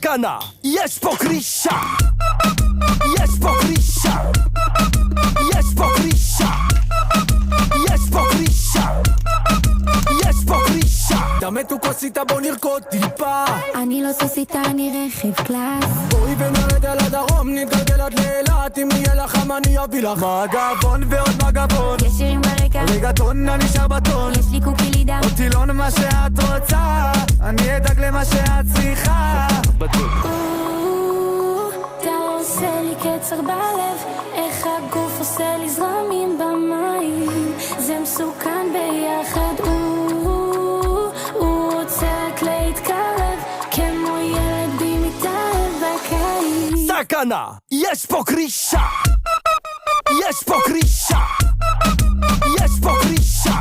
סכנה, יש פה קרישה, יש פה קרישה, יש פה קרישה, יש פה קרישה, יש פה קרישה. דמתו כוסיתה בוא נרקוד טיפה, אני לא סוסיתה, אני רכב קלאס. בואי ונרד על הדרום, נתגלגל עד לאילת, אם יהיה לך אני אביא לך מגבון ועוד מגבון. יש שירים ברקע, רגטון אני שר בטון, יש לי קוקי לידה, עוד טילון מה שאת רוצה, אני אדאג למה שאת צריכה. אתה עושה לי קצר בלב, איך הגוף עושה לי זרמים במים, זה מסוכן ביחד. הוא רוצה רק להתקרב, כמו ילד בי מתאהב בקיץ. סכנה, יש פה קרישה, יש פה קרישה, יש פה קרישה,